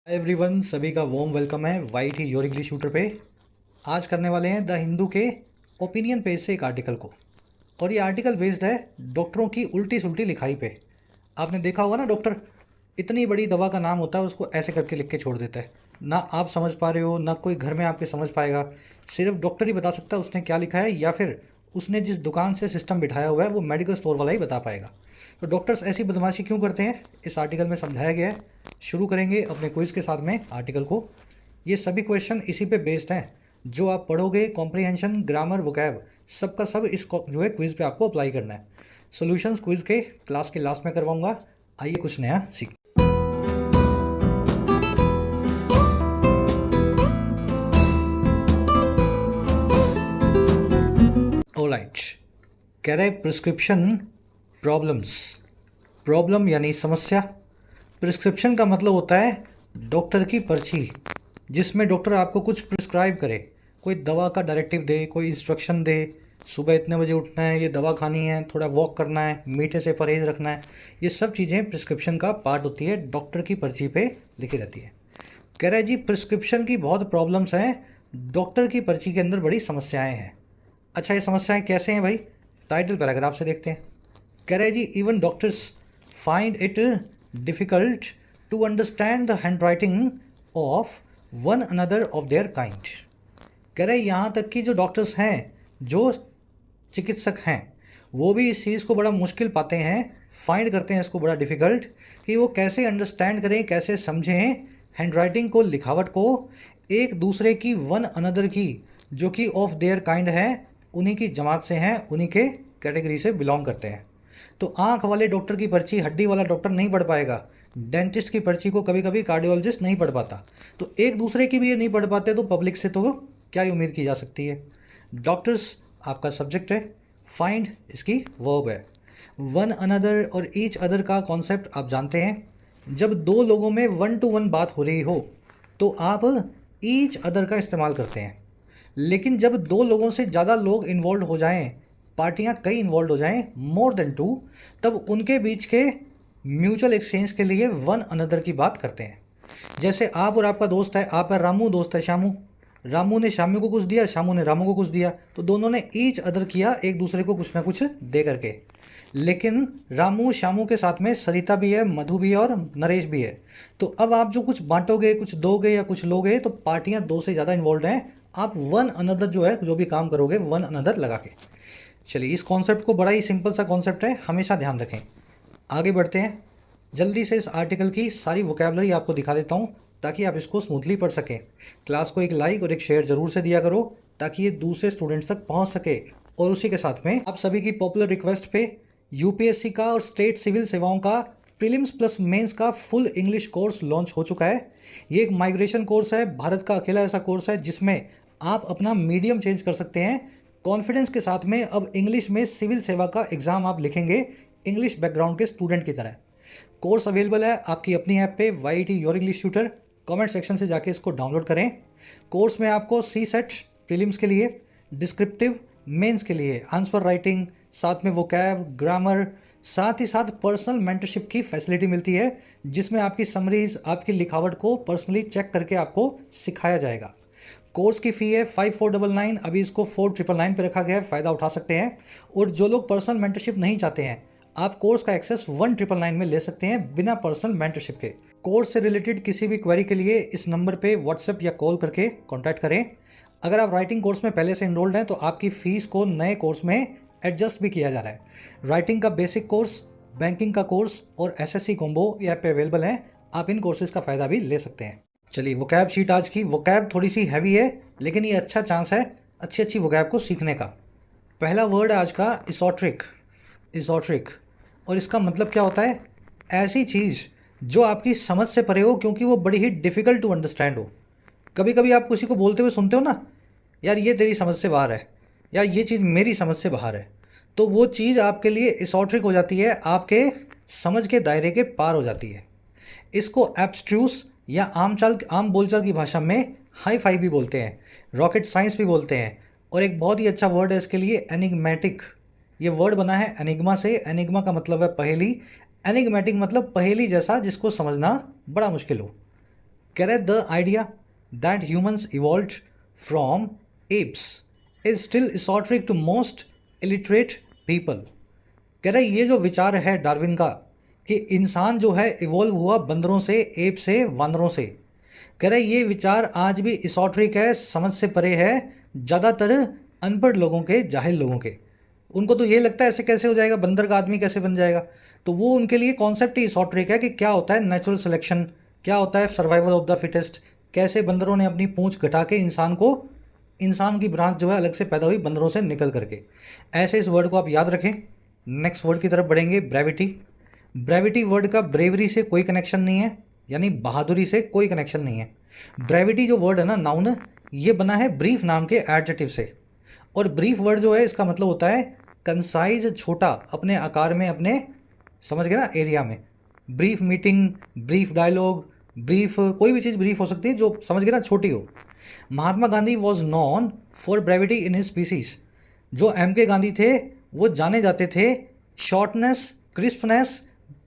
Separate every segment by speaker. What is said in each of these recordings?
Speaker 1: Everyone, सभी का warm welcome है white he your English shooter पे। आज करने वाले हैं द हिंदू के ओपिनियन पेज से एक आर्टिकल को। और ये आर्टिकल बेस्ड है डॉक्टरों की उल्टी सुल्टी लिखाई पे। आपने देखा होगा ना, डॉक्टर इतनी बड़ी दवा का नाम होता है उसको ऐसे करके लिख के छोड़ देता है। ना आप समझ पा रहे हो, ना कोई घर में आपके समझ पाएगा। सिर्फ डॉक्टर ही बता सकता है उसने क्या लिखा है, या फिर उसने जिस दुकान से सिस्टम बिठाया हुआ है वो मेडिकल स्टोर वाला ही बता पाएगा। तो डॉक्टर्स ऐसी बदमाशी क्यों करते हैं, इस आर्टिकल में समझाया गया है। शुरू करेंगे अपने क्विज़ के साथ में आर्टिकल को। ये सभी क्वेश्चन इसी पे बेस्ड हैं। जो आप पढ़ोगे, कॉम्प्रिहेंशन, ग्रामर, वोकैब, सबका सब इस जो है क्विज़ पे आपको अप्लाई करना है। सॉल्यूशंस क्विज़ के क्लास के लास्ट में करवाऊंगा। आइए कुछ नया सीख। ऑलराइट, कह रहे प्रिस्क्रिप्शन प्रॉब्लम्स। प्रॉब्लम यानी समस्या। प्रिस्क्रिप्शन का मतलब होता है डॉक्टर की पर्ची, जिसमें डॉक्टर आपको कुछ प्रिस्क्राइब करे, कोई दवा का डायरेक्टिव दे, कोई इंस्ट्रक्शन दे। सुबह इतने बजे उठना है, ये दवा खानी है, थोड़ा वॉक करना है, मीठे से परहेज़ रखना है। ये सब चीज़ें प्रिस्क्रिप्शन का पार्ट होती है, डॉक्टर की पर्ची पे लिखी रहती है। कह रहा है जी प्रिस्क्रिप्शन की बहुत प्रॉब्लम्स हैं, डॉक्टर की पर्ची के अंदर बड़ी समस्याएं हैं। अच्छा, ये समस्याएं कैसे हैं भाई? टाइटल पैराग्राफ से देखते हैं। कह रहे हैं जी even doctors find it difficult to understand the handwriting of one another of their kind. कह रहे यहाँ तक कि जो डॉक्टर्स हैं, जो चिकित्सक हैं, वो भी इस चीज़ को बड़ा मुश्किल पाते हैं, फाइंड करते हैं इसको बड़ा डिफ़िकल्ट, कि वो कैसे अंडरस्टैंड करें, कैसे समझें हैंड राइटिंग को, लिखावट को, एक दूसरे की, वन अनदर की, जो कि ऑफ देयर काइंड है, उन्हीं की जमात से हैं, उन्हीं के कैटेगरी से बिलोंग करते हैं। तो आँख वाले डॉक्टर की पर्ची हड्डी वाला डॉक्टर नहीं पढ़ पाएगा। डेंटिस्ट की पर्ची को कभी कभी कार्डियोलॉजिस्ट नहीं पढ़ पाता। तो एक दूसरे की भी ये नहीं पढ़ पाते, तो पब्लिक से तो क्या ही उम्मीद की जा सकती है। डॉक्टर्स आपका सब्जेक्ट है, फाइंड इसकी वर्ब है। वन अनदर और ईच अदर का कॉन्सेप्ट आप जानते हैं। जब दो लोगों में वन टू वन बात हो रही हो तो आप ईच अदर का इस्तेमाल करते हैं। लेकिन जब दो लोगों से ज़्यादा लोग इन्वॉल्व हो जाएं, पार्टियां कई इन्वॉल्व हो जाएं, मोर देन टू, तब उनके बीच के म्यूचुअल एक्सचेंज के लिए वन अनदर की बात करते हैं। जैसे आप और आपका दोस्त है, आपका रामू दोस्त है शामू, रामू ने शामू को कुछ दिया, शामू ने रामू को कुछ दिया, तो दोनों ने ईच अदर किया, एक दूसरे को कुछ ना कुछ दे करके। लेकिन रामू शामू के साथ में सरिता भी है, मधु भी है और नरेश भी है। तो अब आप जो कुछ बांटोगे, कुछ दोगे या कुछ लोगे, तो पार्टियां दो से ज़्यादा इन्वॉल्व हैं, आप वन अनदर जो है, जो भी काम करोगे वन अनदर लगा के। चलिए, इस कॉन्सेप्ट को, बड़ा ही सिंपल सा कॉन्सेप्ट है, हमेशा ध्यान रखें। आगे बढ़ते हैं। जल्दी से इस आर्टिकल की सारी वोकैबलरी आपको दिखा देता हूँ, ताकि आप इसको स्मूथली पढ़ सकें। क्लास को एक लाइक और एक शेयर ज़रूर से दिया करो, ताकि ये दूसरे स्टूडेंट्स तक पहुँच सके। और उसी के साथ में आप सभी की पॉपुलर रिक्वेस्ट पे यूपीएससी का और स्टेट सिविल सेवाओं का प्रीलिम्स प्लस मेंस का फुल इंग्लिश कोर्स लॉन्च हो चुका है। ये एक माइग्रेशन कोर्स है, भारत का अकेला ऐसा कोर्स है जिसमें आप अपना मीडियम चेंज कर सकते हैं कॉन्फिडेंस के साथ में। अब इंग्लिश में सिविल सेवा का एग्ज़ाम आप लिखेंगे इंग्लिश बैकग्राउंड के स्टूडेंट की तरह। कोर्स अवेलेबल है आपकी अपनी ऐप पे, Y T your English tutor. Comment section से जाके इसको डाउनलोड करें। कोर्स में आपको सी सेट प्रीलिम्स के लिए, डिस्क्रिप्टिव मेंस के लिए आंसर राइटिंग, साथ में वोकैब, ग्रामर, साथ ही साथ पर्सनल मेंटरशिप की फैसिलिटी मिलती है, जिसमें आपकी समरीज, आपकी लिखावट को पर्सनली चेक करके आपको सिखाया जाएगा। कोर्स की फ़ी है 5499, अभी इसको 4999 पे रखा गया है, फ़ायदा उठा सकते हैं। और जो लोग पर्सनल मेंटरशिप नहीं चाहते हैं, आप कोर्स का एक्सेस 1999 में ले सकते हैं बिना पर्सनल मेंटरशिप के। कोर्स से रिलेटेड किसी भी क्वेरी के लिए इस नंबर पे व्हाट्सएप या कॉल करके कॉन्टैक्ट करें। अगर आप राइटिंग कोर्स में पहले से इनरोल्ड हैं तो आपकी फ़ीस को नए कोर्स में एडजस्ट भी किया जा रहा है। राइटिंग का बेसिक कोर्स, बैंकिंग का कोर्स और एसएससी कॉम्बो ऐप पे अवेलेबल है, आप इन कोर्सेज का फ़ायदा भी ले सकते हैं। चलिए, वोकैब शीट आज की। वोकैब थोड़ी सी हैवी है, लेकिन ये अच्छा चांस है अच्छी अच्छी वोकैब को सीखने का। पहला वर्ड है आज का इसोट्रिक। इसोट्रिक, और इसका मतलब क्या होता है? ऐसी चीज़ जो आपकी समझ से परे हो, क्योंकि वो बड़ी ही डिफ़िकल्ट टू अंडरस्टैंड हो। कभी कभी आप किसी को बोलते हुए सुनते हो ना, यार ये तेरी समझ से बाहर है, यार ये चीज़ मेरी समझ से बाहर है, तो वो चीज़ आपके लिए इसोट्रिक हो जाती है, आपके समझ के दायरे के पार हो जाती है। इसको एब्स्ट्रूस या आम बोलचाल की भाषा में हाई फाई भी बोलते हैं, रॉकेट साइंस भी बोलते हैं। और एक बहुत ही अच्छा वर्ड है इसके लिए, एनिग्मेटिक। ये वर्ड बना है एनिग्मा से। एनिग्मा का मतलब है पहेली, एनिग्मेटिक मतलब पहेली जैसा जिसको समझना बड़ा मुश्किल हो। कह रहे the idea that humans evolved from apes is still esoteric to most illiterate people. कह रहे ये जो विचार है डार्विन का कि इंसान जो है इवॉल्व हुआ बंदरों से, एप से, वानरों से, कह रहे ये विचार आज भी एसोटेरिक है, समझ से परे है ज़्यादातर अनपढ़ लोगों के, जाहिल लोगों के। उनको तो ये लगता है ऐसे कैसे हो जाएगा, बंदर का आदमी कैसे बन जाएगा। तो वो उनके लिए कॉन्सेप्ट ही एसोटेरिक है कि क्या होता है नेचुरल सिलेक्शन, क्या होता है सर्वाइवल ऑफ द फिटेस्ट, कैसे बंदरों ने अपनी पूंछ घटा के इंसान की ब्रांच जो है अलग से पैदा हुई बंदरों से निकल करके। ऐसे इस वर्ड को आप याद रखें। नेक्स्ट वर्ड की तरफ बढ़ेंगे, ब्रेविटी। ब्रेविटी वर्ड का ब्रेवरी से कोई कनेक्शन नहीं है, यानी बहादुरी से कोई कनेक्शन नहीं है। ब्रेविटी जो वर्ड है ना, नाउन, ये बना है ब्रीफ नाम के एडजेक्टिव से। और ब्रीफ वर्ड जो है इसका मतलब होता है कंसाइज, छोटा, अपने आकार में, अपने, समझ गए ना, एरिया में। Brief meeting, brief dialogue, brief कोई भी चीज़ ब्रीफ हो सकती है जो, समझ गए ना, छोटी हो। Mahatma Gandhi was known for brevity in his speeches. जो एम के गांधी थे वो जाने जाते थे शॉर्टनेस, क्रिस्पनेस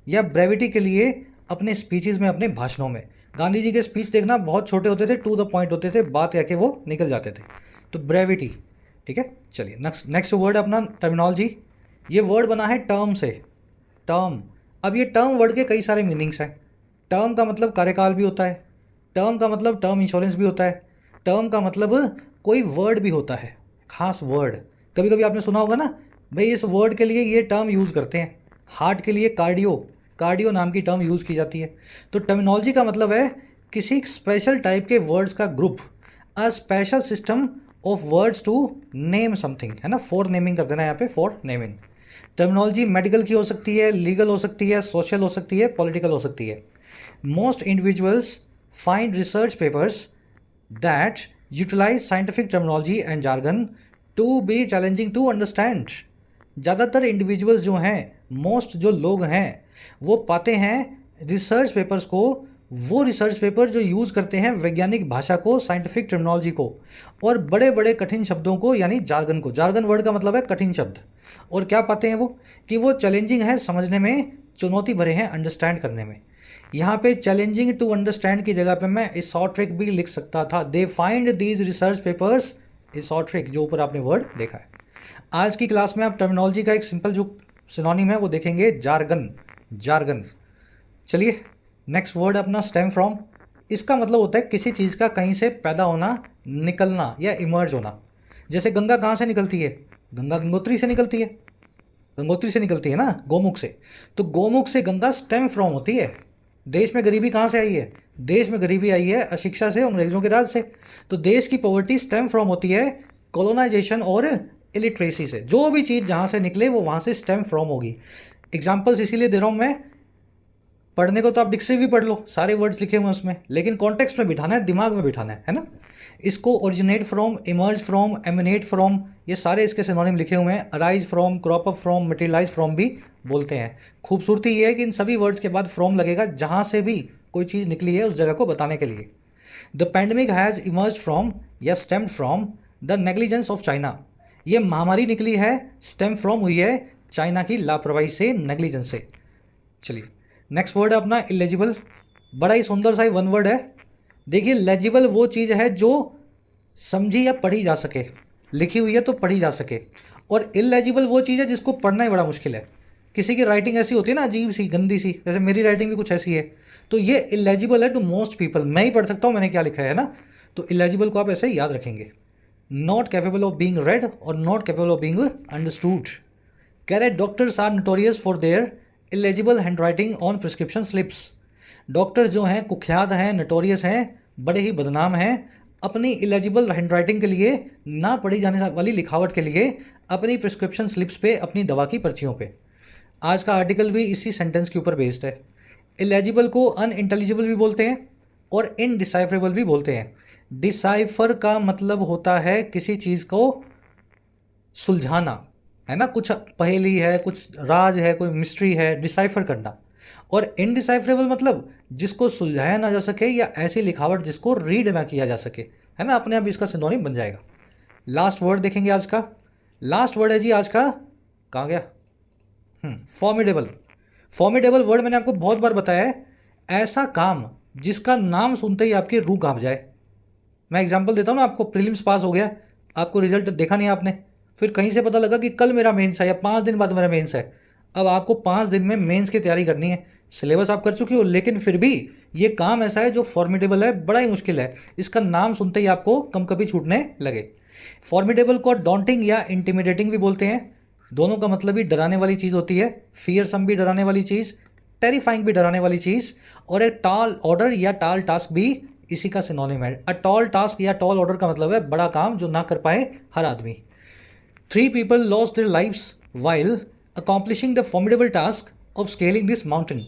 Speaker 1: या ब्रेविटी के लिए अपने स्पीचेस में, अपने भाषणों में। गांधी जी के स्पीच देखना बहुत छोटे होते थे, टू द पॉइंट होते थे, बात कह के वो निकल जाते थे। तो ब्रेविटी, ठीक है। चलिए नेक्स्ट वर्ड अपना टर्मिनोलॉजी। ये वर्ड बना है टर्म से, टर्म। अब ये टर्म वर्ड के कई सारे मीनिंग्स हैं। टर्म का मतलब कार्यकाल भी होता है, टर्म का मतलब टर्म इंश्योरेंस भी होता है, टर्म का मतलब कोई वर्ड भी होता है, खास वर्ड। कभी कभी आपने सुना होगा ना, भाई इस वर्ड के लिए ये टर्म यूज़ करते हैं। हार्ट के लिए कार्डियो, कार्डियो नाम की टर्म यूज़ की जाती है। तो टर्मिनोलॉजी का मतलब है किसी स्पेशल टाइप के वर्ड्स का ग्रुप, a special system of words to name something, है ना, फॉर नेमिंग कर देना यहाँ पे, फॉर नेमिंग। टर्मिनोलॉजी मेडिकल की हो सकती है, लीगल हो सकती है, सोशल हो सकती है, पॉलिटिकल हो सकती है। Most individuals find research papers that utilise scientific terminology and jargon to be challenging to understand. ज़्यादातर इंडिविजुअल्स जो हैं, मोस्ट जो लोग हैं, वो पाते हैं रिसर्च पेपर्स को, वो रिसर्च पेपर जो यूज़ करते हैं वैज्ञानिक भाषा को, साइंटिफिक टर्मिनोलॉजी को, और बड़े बड़े कठिन शब्दों को, यानी जार्गन को। जार्गन वर्ड का मतलब है कठिन शब्द। और क्या पाते हैं वो, कि वो चैलेंजिंग है समझने में, चुनौती भरे हैं अंडरस्टैंड करने में। यहाँ पे चैलेंजिंग टू अंडरस्टैंड की जगह पे मैं एसोटेरिक भी लिख सकता था। They find these research papers esoteric, जो ऊपर आपने वर्ड देखा है। आज की क्लास में आप टर्मिनोलॉजी का एक सिंपल जो सिनोनिम है वो देखेंगे, जार्गन, जार्गन। चलिए नेक्स्ट वर्ड अपना स्टेम फ्रॉम। इसका मतलब होता है किसी चीज़ का कहीं से पैदा होना, निकलना या इमर्ज होना। जैसे गंगा कहाँ से निकलती है, गंगा गंगोत्री से निकलती है, गंगोत्री से निकलती है ना, गोमुख से। तो गोमुख से गंगा स्टेम फ्रॉम होती है। देश में गरीबी कहाँ से आई है, देश में गरीबी आई है अशिक्षा से, अंग्रेजों के राज से। तो देश की पॉवर्टी स्टेम फ्रॉम होती है कॉलोनाइजेशन और इलिटरेसी से। जो भी चीज़ जहाँ से निकले वो वहाँ से स्टेम फ्रॉम होगी। एग्जाम्पल्स इसीलिए दे रहा हूँ मैं, पढ़ने को तो आप डिक्शनरी भी पढ़ लो, सारे वर्ड्स लिखे हुए हैं उसमें, लेकिन कॉन्टेक्स्ट में बिठाना है, दिमाग में बिठाना है ना। इसको originate from, emerge from, emanate from, ये सारे इसके सिनोनिम लिखे हुए हैं। Arise from, crop up from, materialise from भी बोलते हैं। खूबसूरती ये है कि इन सभी वर्ड्स के बाद फ्रॉम लगेगा, जहाँ से भी कोई चीज़ निकली है उस जगह को बताने के लिए। The pandemic has emerge from या stemmed from the negligence of China. ये महामारी निकली है, स्टेम फ्रॉम हुई है चाइना की लापरवाही से, नेग्लिजेंस से। चलिए नेक्स्ट वर्ड है अपना इलेजिबल। बड़ा ही सुंदर सा ही वन वर्ड है। देखिए लेजिबल वो चीज़ है जो समझी या पढ़ी जा सके, लिखी हुई है तो पढ़ी जा सके। और इलेजिबल वो चीज़ है जिसको पढ़ना ही बड़ा मुश्किल है। किसी की राइटिंग ऐसी होती है ना, अजीब सी, गंदी सी, जैसे मेरी राइटिंग भी कुछ ऐसी है। तो ये इलेजिबल है टू मोस्ट पीपल। मैं ही पढ़ सकता हूँ मैंने क्या लिखा है ना। तो इलेजिबल को आप ऐसे ही याद रखेंगे। Not capable of being read और not capable of being understood. कह रहे doctors are notorious for their illegible handwriting on prescription slips. Doctor जो हैं कुख्यात हैं, नोटोरियस हैं, बड़े ही बदनाम हैं अपनी इलेजिबल हैंड राइटिंग के लिए, ना पढ़ी जाने वाली लिखावट के लिए, अपनी प्रिस्क्रिप्शन स्लिप्स पे, अपनी दवा की पर्चियों पे। आज का आर्टिकल भी इसी सेंटेंस के ऊपर बेस्ड है। इलेजिबल को अनइंटेलिजिबल भी बोलते हैं और इनडिसाइफरेबल भी बोलते हैं। डिसाइफर का मतलब होता है किसी चीज़ को सुलझाना, है ना, कुछ पहेली है, कुछ राज है, कोई मिस्ट्री है, डिसाइफर करना। और इनडिसाइफरेबल मतलब जिसको सुलझाया ना जा सके या ऐसी लिखावट जिसको रीड ना किया जा सके, है ना, अपने आप इसका सिनोनिम बन जाएगा। लास्ट वर्ड देखेंगे आज का। लास्ट वर्ड है जी आज का, कहाँ गया, फॉर्मिडेबल। फॉर्मिडेबल वर्ड मैंने आपको बहुत बार बताया है। ऐसा काम जिसका नाम सुनते ही आपकी रूह कांप जाए। मैं एग्जांपल देता हूँ ना, आपको प्रीलिम्स पास हो गया, आपको रिजल्ट देखा नहीं आपने, फिर कहीं से पता लगा कि कल मेरा मेंस है या 5 दिन बाद मेरा मेंस है। अब आपको 5 दिन में मेंस की तैयारी करनी है, सिलेबस आप कर चुके हो, लेकिन फिर भी ये काम ऐसा है जो फॉर्मिडेबल है, बड़ा ही मुश्किल है। इसका नाम सुनते ही आपको कम कभी छूटने लगे। फॉर्मिडेबल को डॉन्टिंग या इंटिमिडेटिंग भी बोलते हैं। दोनों का मतलब ही डराने वाली चीज़ होती है। फियरसम भी डराने वाली चीज़, टेरिफाइंग भी डराने वाली चीज़, और एक टॉल ऑर्डर या टॉल टास्क भी इसी का सिनोनिम है। अ टॉल टास्क या टॉल ऑर्डर का मतलब है बड़ा काम जो ना कर पाए हर आदमी। 3 people lost their lives while accomplishing the formidable task of scaling this mountain.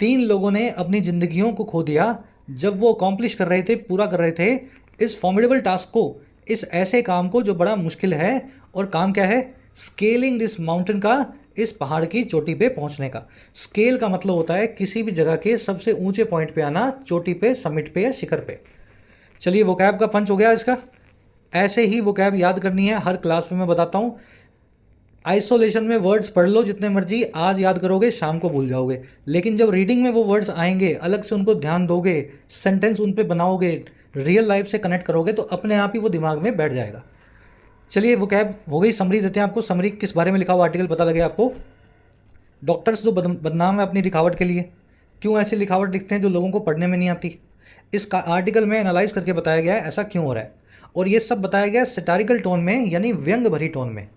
Speaker 1: 3 लोगों ने अपनी जिंदगियों को खो दिया जब वो अकॉम्प्लिश कर रहे थे, पूरा कर रहे थे इस फॉर्मिडेबल टास्क को, इस ऐसे काम को जो बड़ा मुश्किल है। और काम क्या है? स्केलिंग दिस माउंटेन का, इस पहाड़ की चोटी पे पहुंचने का। स्केल का मतलब होता है किसी भी जगह के सबसे ऊंचे पॉइंट पे आना, चोटी पे, समिट पे या शिखर पे। चलिए वोकैब का पंच हो गया इसका। ऐसे ही वोकैब याद करनी है हर क्लास में, मैं बताता हूँ। आइसोलेशन में वर्ड्स पढ़ लो जितने मर्जी, आज याद करोगे शाम को भूल जाओगे, लेकिन जब रीडिंग में वो वर्ड्स आएंगे, अलग से उनको ध्यान दोगे, सेंटेंस उन पे बनाओगे, रियल लाइफ से कनेक्ट करोगे, तो अपने आप ही वो दिमाग में बैठ जाएगा। चलिए वोकैब हो गई, समरी देते हैं आपको। समरी किस बारे में लिखा हुआ आर्टिकल पता लगे आपको। डॉक्टर्स जो बदनाम है अपनी लिखावट के लिए, क्यों ऐसी लिखावट लिखते हैं जो लोगों को पढ़ने में नहीं आती। इस आर्टिकल में एनालाइज करके बताया गया है ऐसा क्यों हो रहा है, और ये सब बताया गया है सटारिकल टोन में, यानी व्यंग भरी टोन में।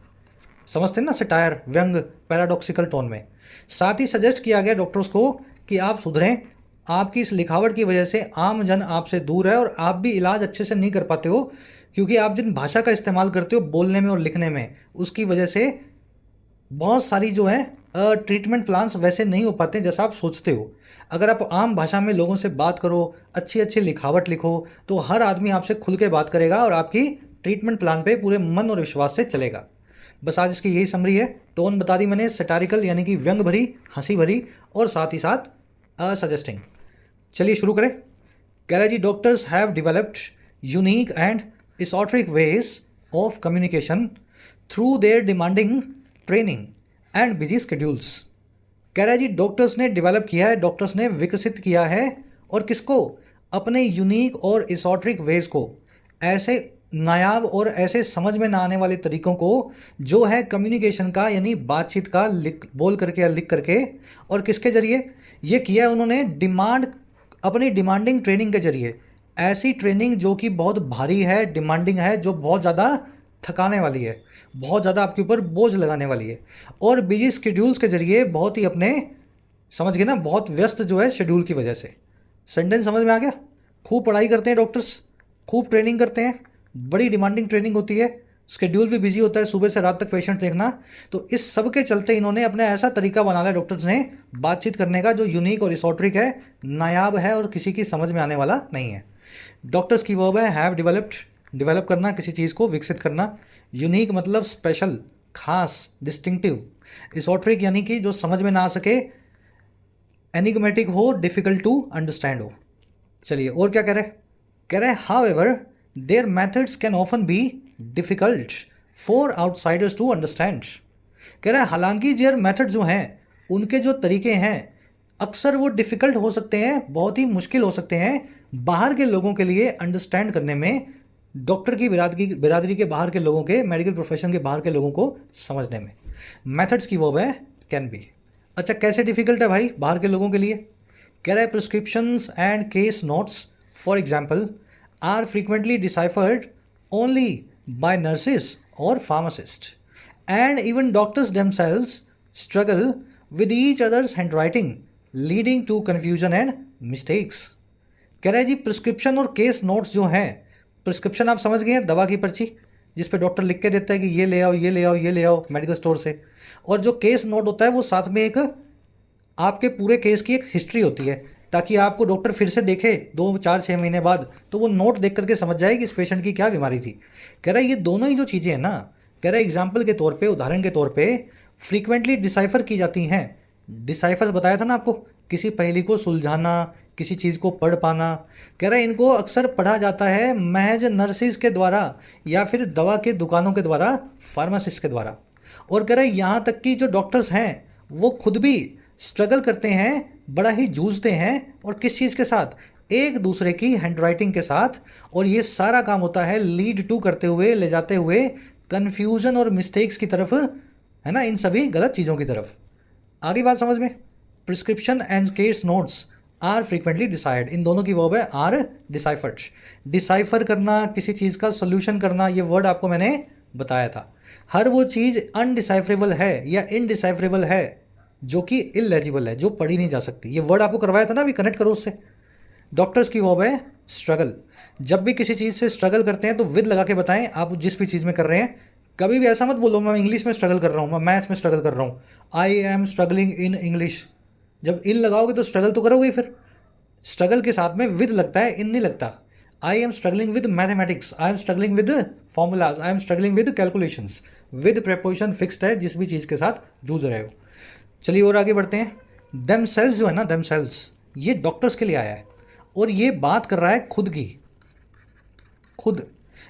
Speaker 1: समझते हैं ना, सटायर, व्यंग, पैराडॉक्सिकल टोन में। साथ ही सजेस्ट किया गया डॉक्टर्स को कि आप सुधरें, आपकी इस लिखावट की वजह से आम जन आपसे दूर है और आप भी इलाज अच्छे से नहीं कर पाते हो, क्योंकि आप जिन भाषा का इस्तेमाल करते हो बोलने में और लिखने में, उसकी वजह से बहुत सारी जो है ट्रीटमेंट प्लान्स वैसे नहीं हो पाते जैसा आप सोचते हो। अगर आप आम भाषा में लोगों से बात करो, अच्छी अच्छी लिखावट लिखो, तो हर आदमी आपसे खुल के बात करेगा और आपकी ट्रीटमेंट प्लान पे पूरे मन और विश्वास से चलेगा। बस आज इसकी यही समरी है। टोन बता दी मैंने, सटारिकल यानी कि व्यंग भरी, हंसी भरी, और साथ ही साथ सजेस्टिंग। चलिए शुरू करें। कह रहा है जी, doctors have developed unique and esoteric ways of communication through their demanding training and busy schedules। कह रहा है जी, डॉक्टर्स ने डेवलप किया है, डॉक्टर्स ने विकसित किया है, और किसको? अपने यूनिक और esoteric वेज को, ऐसे नायाब और ऐसे समझ में ना आने वाले तरीकों को जो है कम्युनिकेशन का, यानी बातचीत का, बोल करके या लिख करके। और किसके जरिए ये किया है उन्होंने? अपनी डिमांडिंग ट्रेनिंग के जरिए। ऐसी ट्रेनिंग जो कि बहुत भारी है, डिमांडिंग है, जो बहुत ज़्यादा थकाने वाली है, बहुत ज़्यादा आपके ऊपर बोझ लगाने वाली है। और बिजी स्केड्यूल्स के जरिए, बहुत ही अपने, समझ गए ना, बहुत व्यस्त जो है शेड्यूल की वजह से। सेंटेंस समझ में आ गया? खूब पढ़ाई करते हैं डॉक्टर्स, खूब ट्रेनिंग करते हैं, बड़ी डिमांडिंग ट्रेनिंग होती है, स्केड्यूल भी बिजी होता है, सुबह से रात तक पेशेंट देखना। तो इस सब के चलते इन्होंने अपने ऐसा तरीका बना लिया डॉक्टर्स ने बातचीत करने का, जो यूनिक और esoteric है, नायाब है और किसी की समझ में आने वाला नहीं है। डॉक्टर्स की वर्ब है हैव डिवेलप्ड, डेवलप करना, किसी चीज़ को विकसित करना। यूनिक मतलब स्पेशल, खास, डिस्टिंक्टिव। esoteric यानी कि जो समझ में ना आ सके, एनिग्मेटिक हो, डिफिकल्ट टू अंडरस्टैंड हो। चलिए और क्या कह रहे हैं however their methods can often be difficult for outsiders to understand. कह रहा है हालांकि जो मेथड जो हैं, उनके जो तरीके हैं, अक्सर वो डिफ़िकल्ट हो सकते हैं, बहुत ही मुश्किल हो सकते हैं बाहर के लोगों के लिए अंडरस्टैंड करने में, डॉक्टर की बिरादरी के बाहर के लोगों के, मेडिकल प्रोफेशन के बाहर के लोगों को समझने में। मेथड्स की वर्ब है कैन बी। अच्छा, कैसे डिफ़िकल्ट है भाई बाहर के लोगों के लिए? कह रहा है prescriptions and case notes for example are frequently deciphered only by nurses और pharmacist, and even doctors themselves struggle with each other's handwriting leading to confusion and mistakes। कह रहा है जी, प्रिस्क्रिप्शन और केस नोट्स जो हैं, प्रिस्क्रिप्शन आप समझ गए हैं, दवा की पर्ची जिस पे डॉक्टर लिख के देता है कि ये ले आओ, ये ले आओ, ये ले आओ मेडिकल स्टोर से। और जो केस नोट होता है वो साथ में एक आपके पूरे केस की एक हिस्ट्री होती है, ताकि आपको डॉक्टर फिर से देखे 2, 4, 6 महीने बाद, तो वो नोट देख करके समझ जाए कि इस पेशेंट की क्या बीमारी थी। कह रहा है ये दोनों ही जो चीज़ें हैं ना, कह रहा है एग्जाम्पल के तौर पे, उदाहरण के तौर पे, फ्रीक्वेंटली डिसाइफर की जाती हैं। डिसाइफर बताया था ना आपको, किसी पहेली को सुलझाना, किसी चीज़ को पढ़ पाना। कह रहा है इनको अक्सर पढ़ा जाता है महज नर्सिस के द्वारा या फिर दवा के दुकानों के द्वारा, फार्मासिस्ट के द्वारा। और कह रहा है यहाँ तक कि जो डॉक्टर्स हैं वो खुद भी स्ट्रगल करते हैं, बड़ा ही जूझते हैं, और किस चीज़ के साथ? एक दूसरे की हैंडराइटिंग के साथ, और ये सारा काम होता है लीड टू करते हुए, ले जाते हुए कन्फ्यूजन और मिस्टेक्स की तरफ, है ना, इन सभी गलत चीज़ों की तरफ। आगे बात समझ में। Prescription and case notes are frequently decide, इन दोनों की वर्ब है आर डिसाइफर्ड। डिसाइफर करना, किसी चीज़ का सोल्यूशन करना, ये वर्ड आपको मैंने बताया था। हर वो चीज़ अनडिसाइफरेबल है या इनडिसाइफरेबल है जो कि इलेजिबल है, जो पढ़ी नहीं जा सकती। ये वर्ड आपको करवाया था ना, अभी कनेक्ट करो उससे। डॉक्टर्स की वर्ब है स्ट्रगल। जब भी किसी चीज़ से स्ट्रगल करते हैं तो विद लगा के बताएं आप जिस भी चीज़ में कर रहे हैं। कभी भी ऐसा मत बोलो मैं इंग्लिश में स्ट्रगल कर रहा हूँ, मैं मैथ्स में स्ट्रगल कर रहा हूँ, I am struggling in English. जब इन लगाओगे तो स्ट्रगल तो करोगे ही। फिर स्ट्रगल के साथ में विद लगता है, इन नहीं लगता। I am struggling with mathematics, I am struggling with formulas, I am struggling with calculations. With preposition fixed है जिस भी चीज़ के साथ जूझ रहे हो। चलिए और आगे बढ़ते हैं। देमसेल्व्स जो है ना, देमसेल्व्स, ये डॉक्टर्स के लिए आया है और ये बात कर रहा है खुद की। खुद,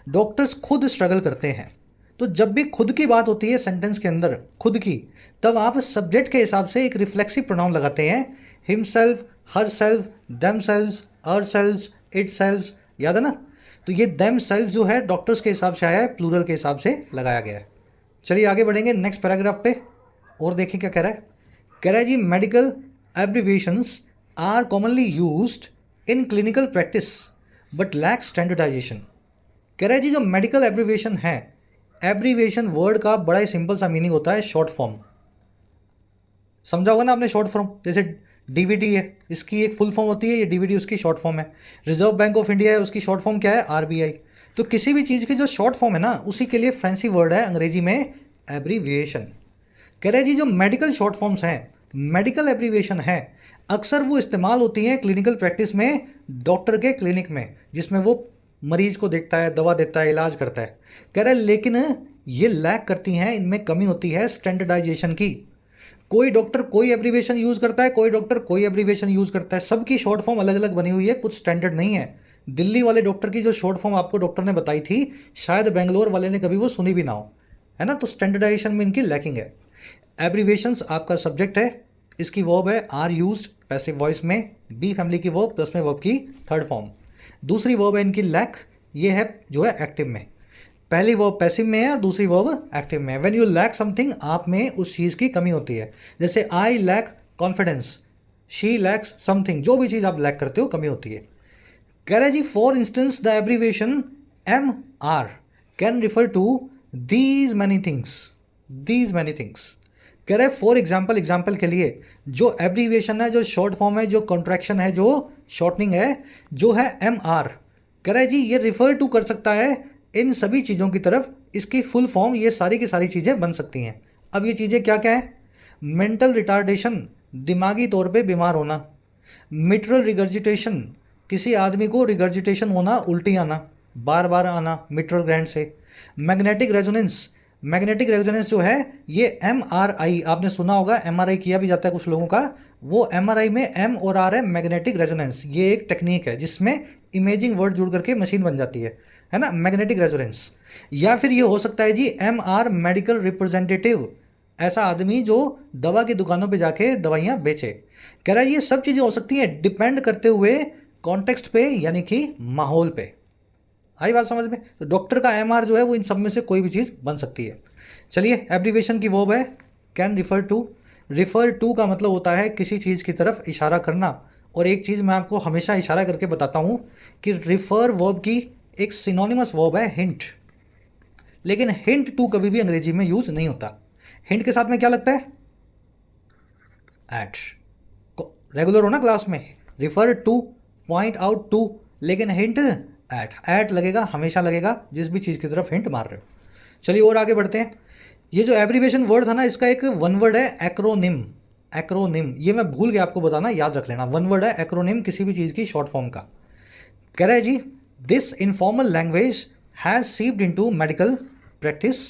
Speaker 1: डॉक्टर्स खुद स्ट्रगल करते हैं। तो जब भी खुद की बात होती है सेंटेंस के अंदर, खुद की, तब आप सब्जेक्ट के हिसाब से एक रिफ्लेक्सिव प्रोनाउन लगाते हैं। हिमसेल्फ, हरसेल्फ, देमसेल्व्स, अरसेल्व्स, इटसेल्व्स, याद है ना। तो ये देमसेल्व्स जो है डॉक्टर्स के हिसाब से आया है, प्लूरल के हिसाब से लगाया गया है। चलिए आगे बढ़ेंगे नेक्स्ट पैराग्राफ पे और देखें क्या कह रहा है। कह रहा है जी, medical abbreviations are commonly used in clinical practice but lack standardisation. कह रहा है जी, जो मेडिकल एब्रीविएशन है, एब्रीविएशन वर्ड का बड़ा ही सिंपल सा मीनिंग होता है शॉर्ट फॉर्म। समझा होगा ना आपने शॉर्ट फॉर्म। जैसे डीवीडी है, इसकी एक फुल फॉर्म होती है, ये डीवीडी उसकी शॉर्ट फॉर्म है। रिजर्व बैंक ऑफ इंडिया है, उसकी शॉर्ट फॉर्म क्या है, आरबीआई। तो किसी भी चीज़ की जो शॉर्ट फॉर्म है ना, उसी के लिए फैंसी वर्ड है अंग्रेजी में एब्रीविएशन। कह रहे जी, जो मेडिकल शॉर्ट फॉर्म्स हैं, मेडिकल एब्रीविएशन है, अक्सर वो इस्तेमाल होती हैं क्लिनिकल प्रैक्टिस में, डॉक्टर के क्लिनिक में, जिसमें वो मरीज को देखता है, दवा देता है, इलाज करता है। कह रहे लेकिन ये लैक करती हैं, इनमें कमी होती है स्टैंडर्डाइजेशन की। कोई डॉक्टर कोई एब्रीविएशन यूज़ करता है, कोई डॉक्टर कोई एब्रीविएशन यूज़ करता है, सबकी शॉर्ट फॉर्म अलग अलग बनी हुई है, कुछ स्टैंडर्ड नहीं है। दिल्ली वाले डॉक्टर की जो शॉर्ट फॉर्म आपको डॉक्टर ने बताई थी, शायद बेंगलोर वाले ने कभी वो सुनी भी ना हो, है ना। तो स्टैंडर्डाइजेशन में इनकी लैकिंग है। एब्रीविएशंस आपका सब्जेक्ट है, इसकी वर्ब है आर यूज्ड पैसिव वॉइस में, बी फैमिली की वर्ब प्लस में वर्ब की थर्ड फॉर्म। दूसरी वर्ब है इनकी लैक, ये है जो है एक्टिव में। पहली वर्ब पैसिव में है और दूसरी वर्ब एक्टिव में है। व्हेन यू लैक समथिंग, आप में उस चीज़ की कमी होती है। जैसे I lack confidence, she lacks something, जो भी चीज़ आप लैक करते हो कमी होती है। कह रहे जी, for instance the abbreviation M R can refer to these many things, these many things. कह रहे फॉर एग्जाम्पल, एग्जाम्पल के लिए जो एब्रीविएशन है, जो शॉर्ट फॉर्म है, जो कॉन्ट्रैक्शन है, जो शॉर्टनिंग है, जो है एम आर, कह रहे जी ये रिफर टू कर सकता है इन सभी चीज़ों की तरफ। इसकी फुल फॉर्म ये सारी की सारी चीज़ें बन सकती हैं। अब ये चीज़ें क्या क्या है? मेंटल रिटार्डेशन, दिमागी तौर पे बीमार होना। मिट्रल रिगर्जिटेशन, किसी आदमी को रिगर्जिटेशन होना, उल्टी आना, बार बार आना मिट्रल ग्लैंड से। मैग्नेटिक रेजोनेंस, मैग्नेटिक रेजोनेंस जो है ये MRI, आपने सुना होगा, MRI किया भी जाता है कुछ लोगों का। वो MRI में M और R है, मैग्नेटिक रेजोनेंस। ये एक टेक्निक है जिसमें इमेजिंग वर्ड जुड़ करके मशीन बन जाती है ना, मैग्नेटिक रेजोनेंस। या फिर ये हो सकता है जी MR मेडिकल रिप्रेजेंटेटिव, ऐसा आदमी जो दवा की दुकानों पे जाके दवाइयाँ बेचे। कह रहा है ये सब चीज़ें हो सकती हैं डिपेंड करते हुए कॉन्टेक्स्ट पे, यानी कि माहौल पे। आई बात समझ में? तो डॉक्टर का MR जो है वो इन सब में से कोई भी चीज़ बन सकती है। चलिए, एब्रीविएशन की वर्ब है can refer to. Refer to का मतलब होता है किसी चीज़ की तरफ इशारा करना। और एक चीज़ मैं आपको हमेशा इशारा करके बताता हूँ कि रिफर वर्ब की एक सिनोनिमस वर्ब है हिंट। लेकिन हिंट टू कभी भी अंग्रेजी में यूज़ नहीं होता। हिंट के साथ में क्या लगता है? एट। रेगुलर हो ना क्लास में, refer to, point out to, लेकिन हिंट एट लगेगा, हमेशा लगेगा जिस भी चीज़ की तरफ हिंट मार रहे हो। चलिए और आगे बढ़ते हैं। ये जो एब्रीविएशन वर्ड था ना, इसका एक वन वर्ड है एक्रोनिम। एक्रोनिम, ये मैं भूल गया आपको बताना, याद रख लेना। वन वर्ड है एक्रोनिम किसी भी चीज़ की शॉर्ट फॉर्म का। कह रहा है जी, this informal language has seeped into medical practice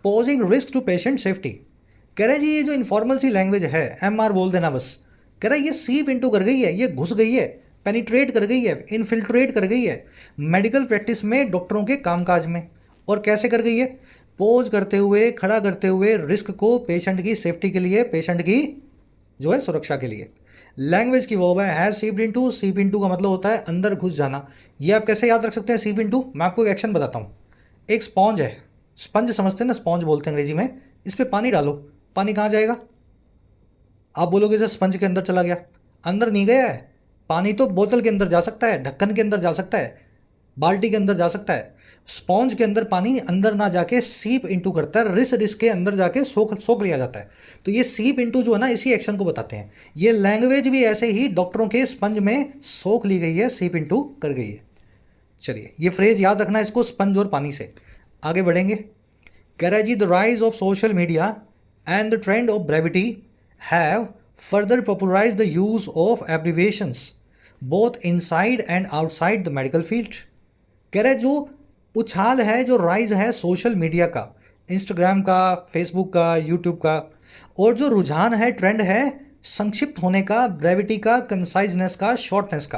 Speaker 1: posing risk to patient safety. कह रहा है जी, ये जो इनफॉर्मल सी लैंग्वेज है, MR बोल देना बस। कह रहा है ये सीप इनटू कर गई है, ये घुस गई है, पेनिट्रेट कर गई है, इन्फिल्ट्रेट कर गई है मेडिकल प्रैक्टिस में, डॉक्टरों के कामकाज में। और कैसे कर गई है? पोज करते हुए, खड़ा करते हुए, रिस्क को पेशेंट की सेफ्टी के लिए, पेशेंट की जो है सुरक्षा के लिए। लैंग्वेज की वर्ब है हैज सीप्ड इनटू, सीप इनटू का मतलब होता है अंदर घुस जाना। ये आप कैसे याद रख सकते हैं सीप इनटू? मैं आपको एक एक्शन बताता हूँ। एक स्पॉन्ज है, स्पंज समझते हैं ना, स्पॉन्ज बोलते हैं अंग्रेजी में। इस पर पानी डालो, पानी कहाँ जाएगा? आप बोलोगे सर स्पंज के अंदर चला गया, अंदर नहीं गया है। पानी तो बोतल के अंदर जा सकता है, ढक्कन के अंदर जा सकता है, बाल्टी के अंदर जा सकता है। स्पॉन्ज के अंदर पानी अंदर ना जाके सीप इनटू करता है, रिस रिस के अंदर जाके सोख सोख लिया जाता है। तो ये सीप इनटू जो है ना, इसी एक्शन को बताते हैं। ये लैंग्वेज भी ऐसे ही डॉक्टरों के स्पंज में सोख ली गई है, सीप इनटू कर गई है। चलिए ये फ्रेज याद रखना, इसको स्पंज और पानी से। आगे बढ़ेंगे। कह रहा है जी the rise of social media and the trend of brevity have further popularise the use of abbreviations both inside and outside the medical field. कह रहे जो उछाल है, जो राइज है सोशल मीडिया का, इंस्टाग्राम का, फेसबुक का, यूट्यूब का, और जो रुझान है, ट्रेंड है संक्षिप्त होने का, ब्रेविटी का, कंसाइजनेस का, शॉर्टनेस का,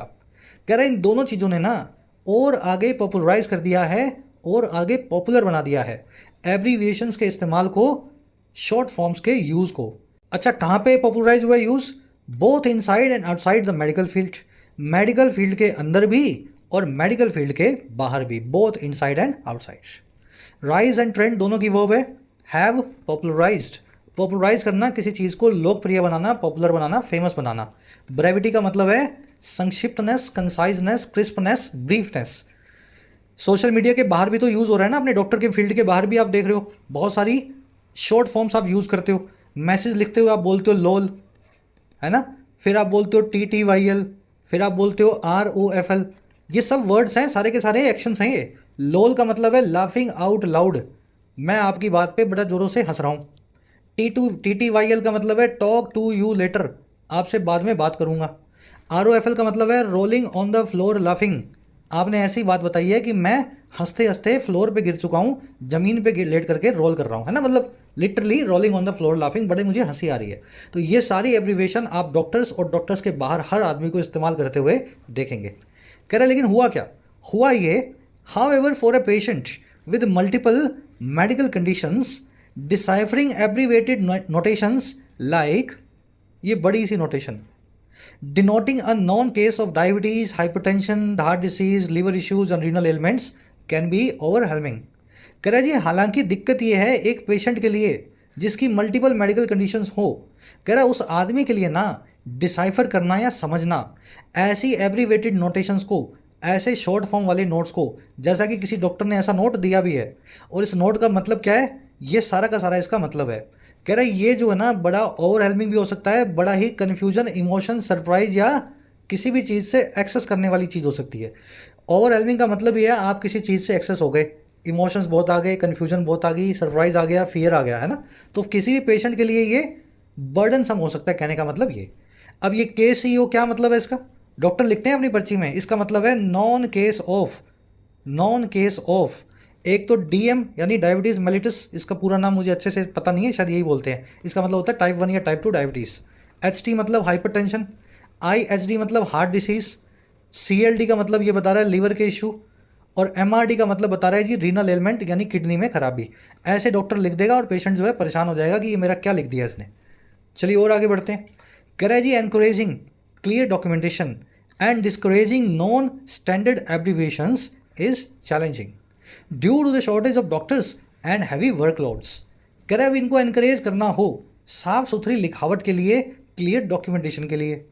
Speaker 1: कह रहे इन दोनों चीज़ों ने ना और आगे पॉपुलराइज कर दिया है और आगे पॉपुलर बना दिया है एब्रीविएशंस के इस्तेमाल को, शॉर्ट फॉर्म्स के यूज़ को। अच्छा कहाँ पे पॉपुलराइज हुआ use? Both inside and outside the medical field. Medical field के अंदर भी और मेडिकल फील्ड के बाहर भी, both inside and outside. Rise and trend दोनों की वर्ब है हैव पॉपुलराइज्ड। पॉपुलराइज करना, किसी चीज़ को लोकप्रिय बनाना, पॉपुलर बनाना, फेमस बनाना। ब्रेविटी का मतलब है संक्षिप्तनेस, कंसाइजनेस, क्रिस्पनेस, ब्रीफनेस। सोशल मीडिया के बाहर भी तो यूज़ हो रहा है ना, अपने डॉक्टर के फील्ड के बाहर भी आप देख रहे हो बहुत सारी शॉर्ट फॉर्म्स आप यूज़ करते हो। मैसेज लिखते हो आप बोलते हो लोल, है ना, फिर आप बोलते हो TTYL, फिर आप बोलते हो ROFL। ये सब वर्ड्स हैं, सारे के सारे एक्शंस हैं ये। लोल का मतलब है लाफिंग आउट लाउड, मैं आपकी बात पे बड़ा ज़ोरों से हंस रहा हूँ। TTYL का मतलब है टॉक टू यू लेटर, आपसे बाद में बात करूँगा। ROFL का मतलब है rolling on the floor laughing, आपने ऐसी बात बताई है कि मैं हंसते हंसते फ्लोर पे गिर चुका हूँ, ज़मीन पे लेट करके रोल कर रहा हूँ, है ना, मतलब literally rolling on the floor laughing, बड़े मुझे हंसी आ रही है। तो ये सारी एब्रीविएशन आप डॉक्टर्स और डॉक्टर्स के बाहर हर आदमी को इस्तेमाल करते हुए देखेंगे। कह रहे लेकिन हुआ क्या? हुआ ये, how ever for a patient with multiple medical conditions deciphering abbreviated notations like, ये बड़ी सी notation denoting a known case of diabetes, hypertension, heart disease, liver issues and renal ailments can be overwhelming। कह रहा जी हालांकि दिक्कत ये है एक patient के लिए जिसकी मल्टीपल मेडिकल कंडीशंस हो, कह रहा उस आदमी के लिए ना डिसाइफर करना या समझना ऐसी एब्रीवेटेड नोटेशंस को, ऐसे शॉर्ट फॉर्म वाले नोट्स को, जैसा कि किसी डॉक्टर ने ऐसा नोट दिया भी है और इस नोट का मतलब क्या है, ये सारा का सारा इसका मतलब है। कह रहा है ये जो है ना बड़ा ओवरवेलमिंग भी हो सकता है, बड़ा ही कन्फ्यूजन, इमोशन, सरप्राइज या किसी भी चीज़ से एक्सेस करने वाली चीज़ हो सकती है। ओवरवेलमिंग का मतलब ये है आप किसी चीज़ से एक्सेस हो गए, इमोशंस बहुत आ गए, कन्फ्यूजन बहुत आ गई, सरप्राइज आ गया, फियर आ गया, है ना। तो किसी भी पेशेंट के लिए ये बर्डन सम हो सकता है, कहने का मतलब ये। अब ये KCO क्या मतलब है इसका? डॉक्टर लिखते हैं अपनी पर्ची में, इसका मतलब है non case of, non case of. एक तो DM यानी डायबिटीज़ मेलिटस, इसका पूरा नाम मुझे अच्छे से पता नहीं है, शायद यही बोलते हैं। इसका मतलब होता है टाइप 1 या टाइप 2 डायबिटीज़। HT मतलब हाइपरटेंशन, IHD मतलब हार्ट डिसीज़, CLD का मतलब ये बता रहा है लीवर के इशू, और MRD का मतलब बता रहा है जी रीनल एलिमेंट यानी किडनी में खराबी। ऐसे डॉक्टर लिख देगा और पेशेंट जो है परेशान हो जाएगा कि ये मेरा क्या लिख दिया इसने। चलिए और आगे बढ़ते हैं। कह रहा है जी encouraging clear documentation and discouraging non standard abbreviations is challenging due to the shortage of doctors and heavy workloads. कह रहा है इनको एनकरेज करना हो साफ सुथरी लिखावट के लिए, क्लियर डॉक्यूमेंटेशन के लिए,